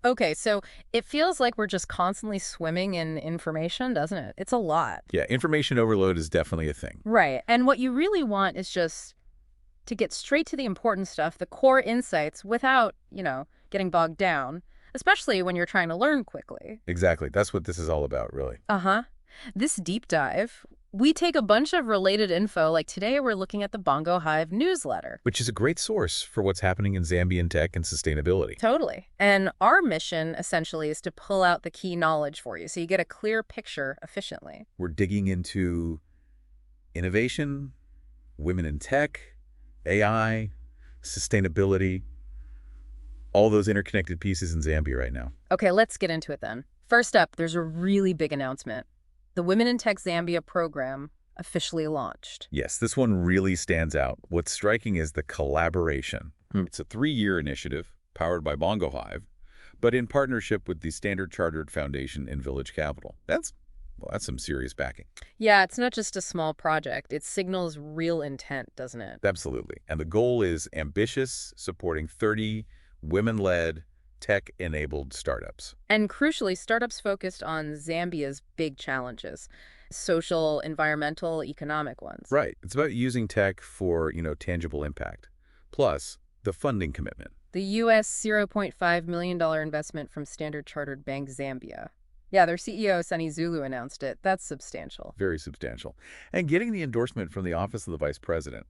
Okay, so it feels like we're just constantly swimming in information, doesn't it? It's a lot. Yeah, information overload is definitely a thing. Right. And what you really want is just to get straight to the important stuff, the core insights, without, getting bogged down, especially when you're trying to learn quickly. Exactly. That's what this is all about, really. Uh-huh. This deep dive, we take a bunch of related info, like today we're looking at the BongoHive newsletter. Which is a great source for what's happening in Zambian tech and sustainability. Totally. And our mission, essentially, is to pull out the key knowledge for you so you get a clear picture efficiently. We're digging into innovation, women in tech, AI, sustainability, all those interconnected pieces in Zambia right now. Okay, let's get into it then. First up, there's a really big announcement. The Women in Tech Zambia program officially launched. Yes, this one really stands out. What's striking is the collaboration. It's a 3-year initiative powered by BongoHive, but in partnership with the Standard Chartered Foundation in Village Capital. That's some serious backing. Yeah, it's not just a small project. It signals real intent, doesn't it? Absolutely. And the goal is ambitious, supporting 30 women-led, tech-enabled startups. And crucially, startups focused on Zambia's big challenges, social, environmental, economic ones. Right. It's about using tech for, tangible impact. Plus, the funding commitment. The U.S. $0.5 million investment from Standard Chartered Bank Zambia. Yeah, their CEO, Sunny Zulu, announced it. That's substantial. Very substantial. And getting the endorsement from the Office of the Vice President,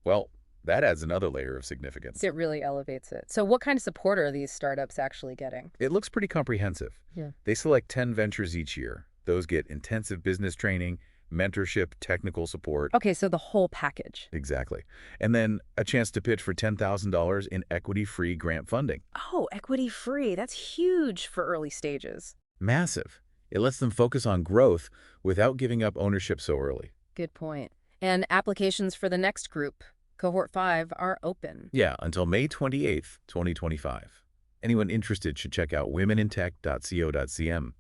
well, that adds another layer of significance. It really elevates it. So what kind of support are these startups actually getting? It looks pretty comprehensive. Yeah. They select 10 ventures each year. Those get intensive business training, mentorship, technical support. Okay, so the whole package. Exactly. And then a chance to pitch for $10,000 in equity-free grant funding. Oh, equity free. That's huge for early stages. Massive. It lets them focus on growth without giving up ownership so early. Good point. And applications for the next group, Cohort 5, are open. Yeah, until May 28th, 2025. Anyone interested should check out womenintech.co.cm.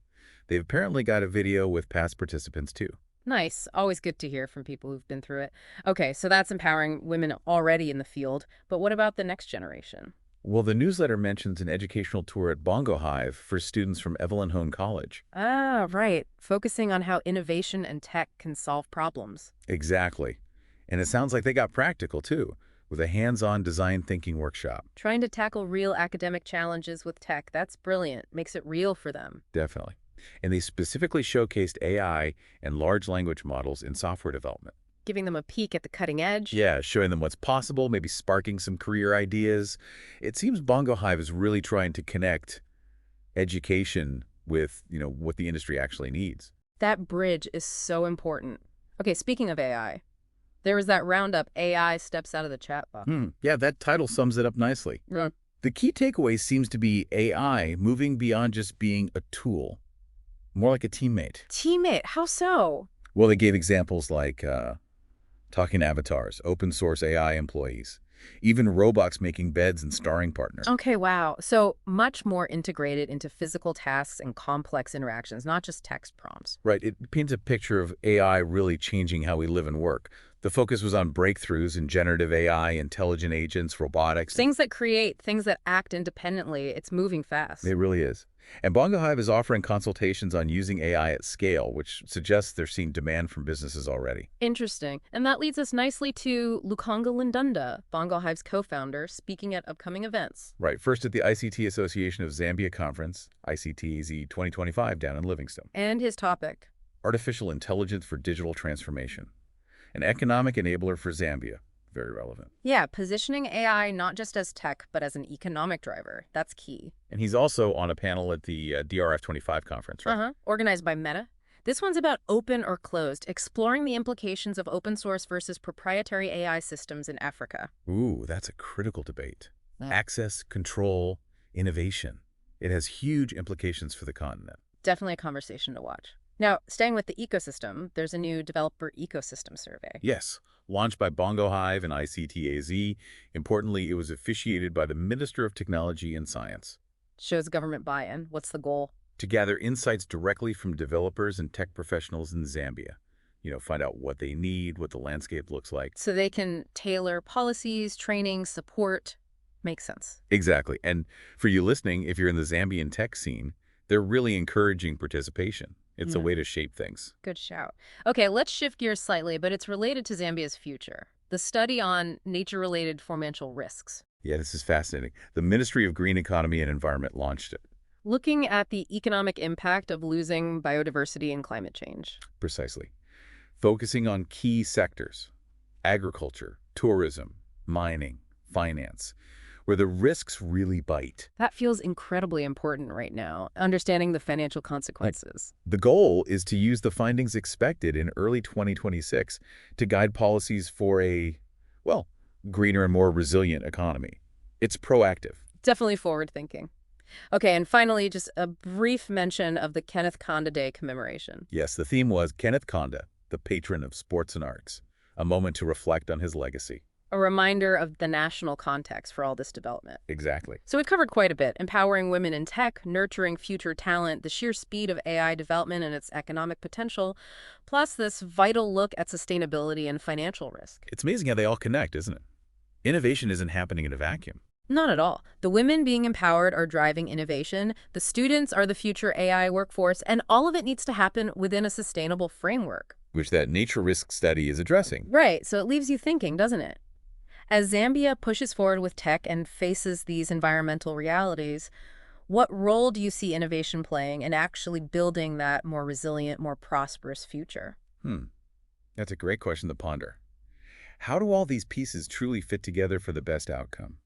They've apparently got a video with past participants too. Nice. Always good to hear from people who've been through it. Okay, so that's empowering women already in the field. But what about the next generation? Well, the newsletter mentions an educational tour at BongoHive for students from Evelyn Hone College. Ah, right. Focusing on how innovation and tech can solve problems. Exactly. And it sounds like they got practical too, with a hands-on design thinking workshop. Trying to tackle real academic challenges with tech, that's brilliant. Makes it real for them. Definitely. And they specifically showcased AI and large language models in software development. Giving them a peek at the cutting edge. Yeah, showing them what's possible, maybe sparking some career ideas. It seems BongoHive is really trying to connect education with, what the industry actually needs. That bridge is so important. Okay, speaking of AI, there was that roundup, AI steps out of the chatbot. Yeah, that title sums it up nicely. Yeah. The key takeaway seems to be AI moving beyond just being a tool, more like a teammate. Teammate, how so? Well, they gave examples like talking avatars, open source AI employees, even robots making beds and starring partners. Okay, wow. So much more integrated into physical tasks and complex interactions, not just text prompts. Right, it paints a picture of AI really changing how we live and work. The focus was on breakthroughs in generative AI, intelligent agents, robotics. Things that create, things that act independently. It's moving fast. It really is. And BongoHive is offering consultations on using AI at scale, which suggests they're seeing demand from businesses already. Interesting. And that leads us nicely to Lukanga Lindunda, BongoHive's co-founder, speaking at upcoming events. Right, first at the ICT Association of Zambia Conference, ICTZ 2025 down in Livingston. And his topic. Artificial intelligence for digital transformation. An economic enabler for Zambia. Very relevant. Yeah, positioning AI not just as tech, but as an economic driver. That's key. And he's also on a panel at the DRF 25 conference, right? Organized by Meta. This one's about open or closed, exploring the implications of open source versus proprietary AI systems in Africa. Ooh, that's a critical debate. Yeah. Access, control, innovation. It has huge implications for the continent. Definitely a conversation to watch. Now, staying with the ecosystem, there's a new developer ecosystem survey. Yes, launched by BongoHive and ICTAZ. Importantly, it was officiated by the Minister of Technology and Science. Shows government buy-in. What's the goal? To gather insights directly from developers and tech professionals in Zambia. Find out what they need, what the landscape looks like. So they can tailor policies, training, support. Makes sense. Exactly. And for you listening, if you're in the Zambian tech scene, they're really encouraging participation. It's a Yeah, way to shape things. good shout. Okay, let's shift gears slightly, but it's related to Zambia's future. The study on nature-related financial risks. Yeah, this is fascinating. The Ministry of Green Economy and Environment launched it. Looking at the economic impact of losing biodiversity and climate change. Precisely. Focusing on key sectors, agriculture, tourism, mining, finance, where the risks really bite. That feels incredibly important right now, understanding the financial consequences. The goal is to use the findings expected in early 2026 to guide policies for a, well, greener and more resilient economy. It's proactive. Definitely forward-thinking. Okay, and finally, just a brief mention of the Kenneth Kaunda Day commemoration. Yes, the theme was Kenneth Kaunda, the patron of sports and arts, a moment to reflect on his legacy. A reminder of the national context for all this development. Exactly. So we've covered quite a bit: empowering women in tech, nurturing future talent, the sheer speed of AI development and its economic potential, plus this vital look at sustainability and financial risk. It's amazing how they all connect, isn't it? Innovation isn't happening in a vacuum. Not at all. The women being empowered are driving innovation, the students are the future AI workforce, and all of it needs to happen within a sustainable framework. Which that nature risk study is addressing. Right, so it leaves you thinking, doesn't it? As Zambia pushes forward with tech and faces these environmental realities, what role do you see innovation playing in actually building that more resilient, more prosperous future? That's a great question to ponder. How do all these pieces truly fit together for the best outcome?